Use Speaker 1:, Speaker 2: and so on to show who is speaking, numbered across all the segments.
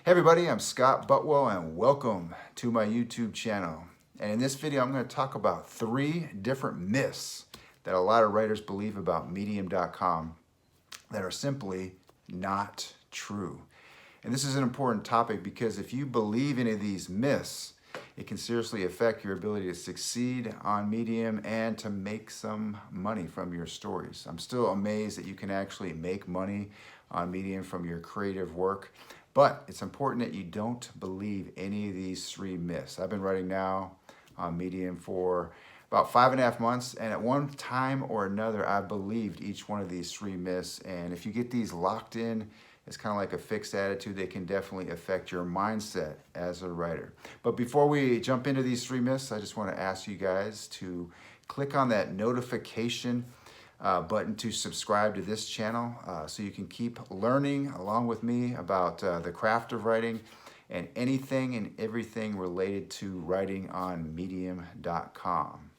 Speaker 1: Hey everybody, I'm Scott Butwell and welcome to my YouTube channel. And in this video, I'm going to talk about 3 different myths that a lot of writers believe about Medium.com that are simply not true. And this is an important topic because if you believe any of these myths, it can seriously affect your ability to succeed on Medium and to make some money from your stories. I'm still amazed that you can actually make money on Medium from your creative work, but it's important that you don't believe any of these 3 myths. I've been writing now on Medium for about 5.5 months, and at one time or another, I believed each one of these 3 myths. And if you get these locked in, it's kind of like a fixed attitude. They can definitely affect your mindset as a writer. But before we jump into these 3 myths, I just want to ask you guys to click on that notification button to subscribe to this channel so you can keep learning along with me about the craft of writing and anything and everything related to writing on Medium.com.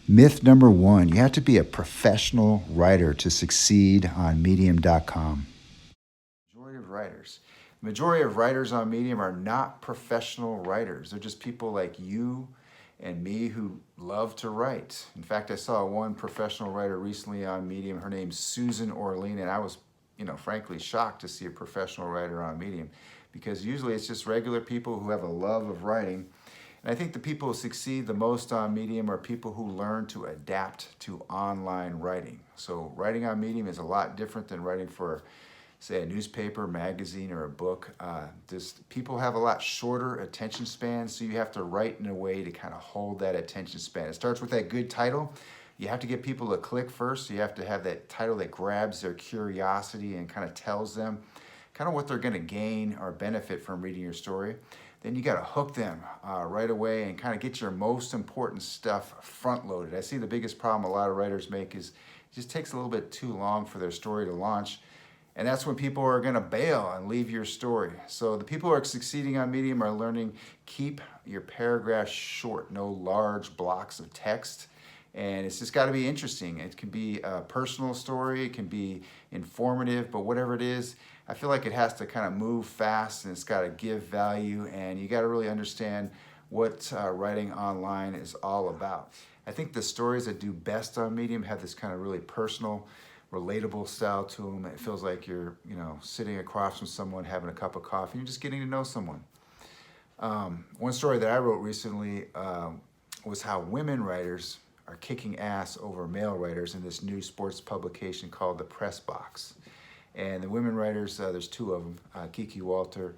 Speaker 1: Myth number 1, you have to be a professional writer to succeed on Medium.com. The majority of writers on Medium are not professional writers. They're just people like you and me who love to write. In fact, I saw one professional writer recently on Medium. Her name's Susan Orlean, and I was, frankly shocked to see a professional writer on Medium because usually it's just regular people who have a love of writing. And I think the people who succeed the most on Medium are people who learn to adapt to online writing. So writing on Medium is a lot different than writing for, say, a newspaper, magazine, or a book. People have a lot shorter attention spans, so you have to write in a way to kind of hold that attention span. It starts with that good title. You have to get people to click first, so you have to have that title that grabs their curiosity and kind of tells them kind of what they're going to gain or benefit from reading your story. Then you got to hook them right away and kind of get your most important stuff front-loaded. I see the biggest problem a lot of writers make is it just takes a little bit too long for their story to launch. And that's when people are going to bail and leave your story. So the people who are succeeding on Medium are learning, keep your paragraphs short, no large blocks of text. And it's just got to be interesting. It can be a personal story, it can be informative, but whatever it is, I feel like it has to kind of move fast and it's got to give value, and you got to really understand what writing online is all about. I think the stories that do best on Medium have this kind of really personal, relatable style to them. It feels like you're, sitting across from someone having a cup of coffee. You're just getting to know someone. One story that I wrote recently was how women writers are kicking ass over male writers in this new sports publication called The Press Box. And the women writers, there's 2 of them, Kiki Walter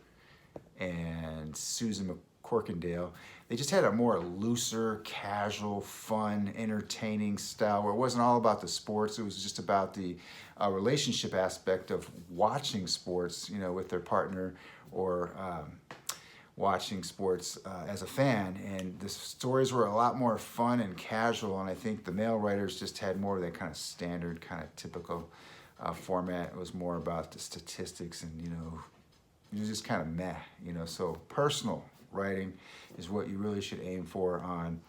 Speaker 1: and Susan McCorkindale. They just had a more looser, casual, fun, entertaining style where it wasn't all about the sports. It was just about the relationship aspect of watching sports, with their partner or watching sports as a fan. And the stories were a lot more fun and casual. And I think the male writers just had more of that kind of standard, kind of typical format. It was more about the statistics and, it was just kind of meh, So personal writing is what you really should aim for on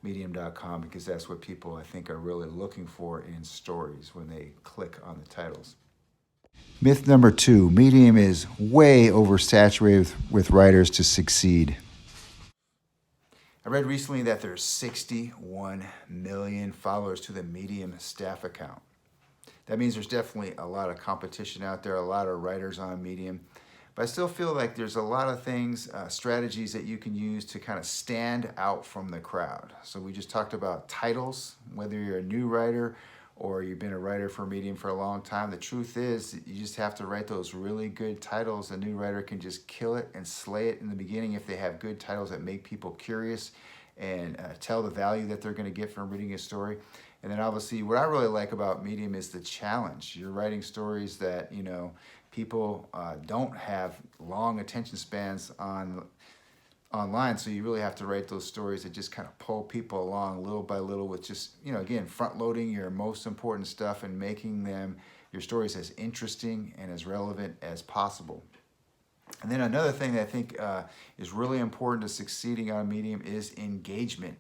Speaker 1: Medium.com because that's what people, I think, are really looking for in stories when they click on the titles. Myth number 2, Medium is way oversaturated with writers to succeed. I read recently that there's 61 million followers to the Medium staff account. That means there's definitely a lot of competition out there, a lot of writers on Medium. But I still feel like there's a lot of things, strategies that you can use to kind of stand out from the crowd. So we just talked about titles, whether you're a new writer or you've been a writer for Medium for a long time. The truth is you just have to write those really good titles. A new writer can just kill it and slay it in the beginning if they have good titles that make people curious and tell the value that they're going to get from reading a story. And then obviously what I really like about Medium is the challenge. You're writing stories that, people don't have long attention spans online, so you really have to write those stories that just kind of pull people along little by little with just, again, front loading your most important stuff and making your stories as interesting and as relevant as possible. And then another thing that I think is really important to succeeding on Medium is engagement.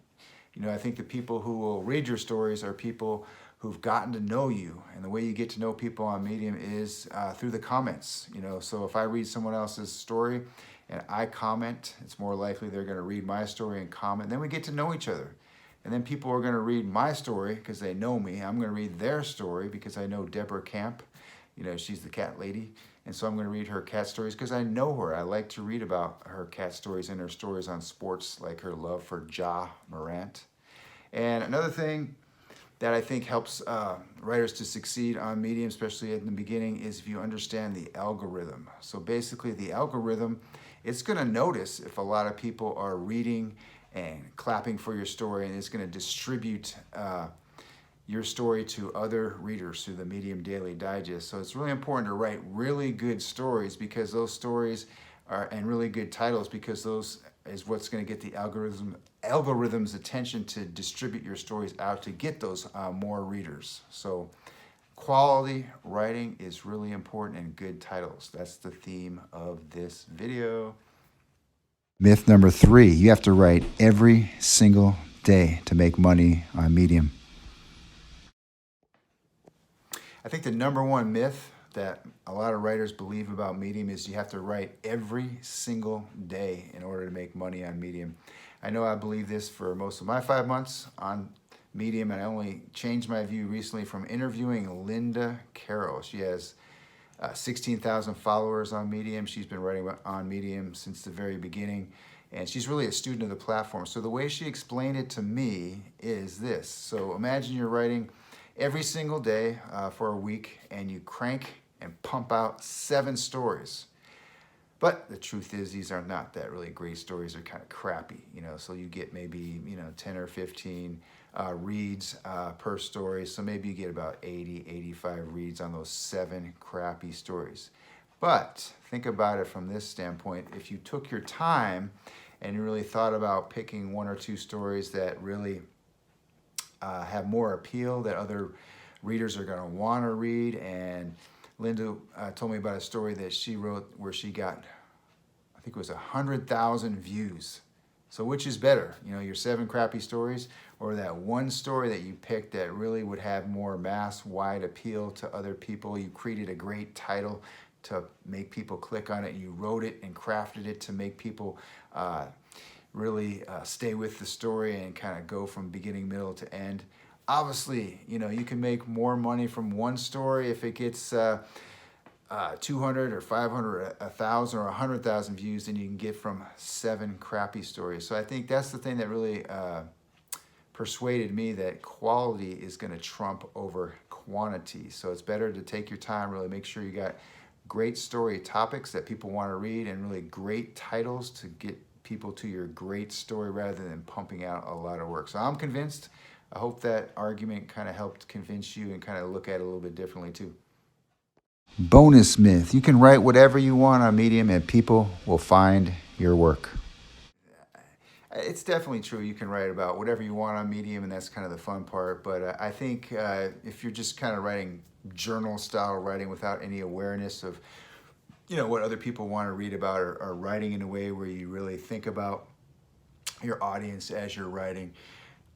Speaker 1: I think the people who will read your stories are people who've gotten to know you. And the way you get to know people on Medium is through the comments. So if I read someone else's story and I comment, it's more likely they're going to read my story and comment. Then we get to know each other. And then people are going to read my story because they know me. I'm going to read their story because I know Deborah Camp. She's the cat lady. And so I'm going to read her cat stories because I know her. I like to read about her cat stories and her stories on sports, like her love for Ja Morant. And another thing that I think helps writers to succeed on Medium, especially in the beginning, is if you understand the algorithm. So basically the algorithm, it's going to notice if a lot of people are reading and clapping for your story, and it's going to distribute your story to other readers through the Medium Daily Digest. So it's really important to write really good stories because those stories are, and really good titles, because those is what's going to get the algorithm's attention to distribute your stories out to get those more readers. So quality writing is really important, and good titles. That's the theme of this video. Myth number 3, you have to write every single day to make money on Medium. I think the number one myth that a lot of writers believe about Medium is you have to write every single day in order to make money on Medium. I know I believe this for most of my 5 months on Medium, and I only changed my view recently from interviewing Linda Carroll. She has 16,000 followers on Medium. She's been writing on Medium since the very beginning, and she's really a student of the platform. So the way she explained it to me is this. So imagine you're writing every single day for a week, and you crank and pump out 7 stories. But the truth is, these are not that really great stories. They're kind of crappy, so you get maybe 10 or 15 reads per story. So maybe you get about 80, 85 reads on those 7 crappy stories. But think about it from this standpoint. If you took your time and you really thought about picking 1 or 2 stories that really have more appeal, that other readers are going to want to read. And Linda told me about a story that she wrote where she got, I think it was 100,000 views. So which is better, your 7 crappy stories, or that one story that you picked that really would have more mass-wide appeal to other people? You created a great title to make people click on it. You wrote it and crafted it to make people really stay with the story and kind of go from beginning, middle to end. Obviously, you can make more money from one story if it gets 200 or 500 or 1,000 or 100,000 views than you can get from 7 crappy stories. So I think that's the thing that really persuaded me that quality is going to trump over quantity. So it's better to take your time, really make sure you got great story topics that people want to read, and really great titles to get people to your great story rather than pumping out a lot of work. So I'm convinced. I hope that argument kind of helped convince you and kind of look at it a little bit differently too. Bonus myth. You can write whatever you want on Medium and people will find your work. It's definitely true. You can write about whatever you want on Medium, and that's kind of the fun part. But I think if you're just kind of writing journal style writing without any awareness of what other people want to read about, or writing in a way where you really think about your audience as you're writing,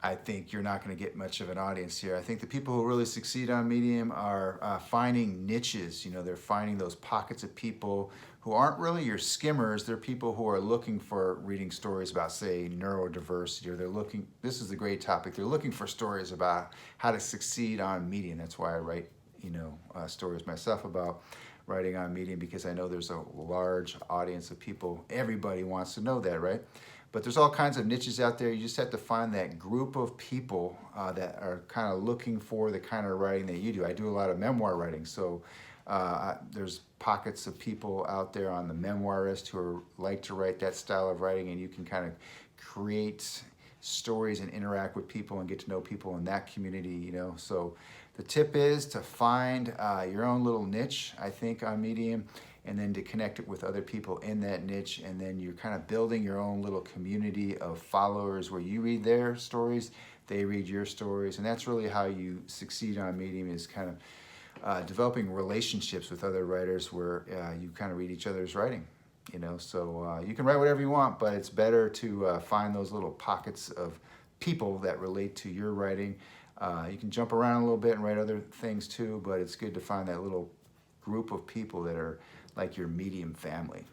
Speaker 1: I think you're not going to get much of an audience here. I think the people who really succeed on Medium are finding niches. They're finding those pockets of people who aren't really your skimmers. They're people who are looking for reading stories about, say, neurodiversity, or they're looking, this is a great topic, they're looking for stories about how to succeed on Medium. That's why I write, stories myself about writing on Medium, because I know there's a large audience of people. Everybody wants to know that, right? But there's all kinds of niches out there. You just have to find that group of people that are kind of looking for the kind of writing that you do. I do a lot of memoir writing, so there's pockets of people out there on the memoirist who like to write that style of writing, and you can kind of create stories and interact with people and get to know people in that community, So the tip is to find your own little niche, I think, on Medium, and then to connect it with other people in that niche, and then you're kind of building your own little community of followers where you read their stories, they read your stories, and that's really how you succeed on Medium, is kind of developing relationships with other writers where you kind of read each other's writing. So you can write whatever you want, but it's better to find those little pockets of people that relate to your writing You can jump around a little bit and write other things too, but it's good to find that little group of people that are like your Medium family.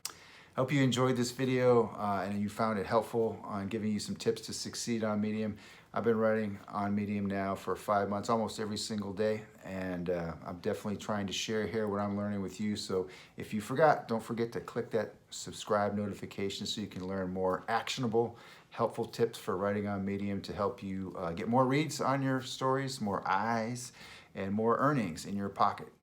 Speaker 1: Hope you enjoyed this video and you found it helpful on giving you some tips to succeed on Medium. I've been writing on Medium now for 5 months, almost every single day, and I'm definitely trying to share here what I'm learning with you. So if you forgot, don't forget to click that subscribe notification so you can learn more actionable, helpful tips for writing on Medium to help you get more reads on your stories, more eyes, and more earnings in your pocket.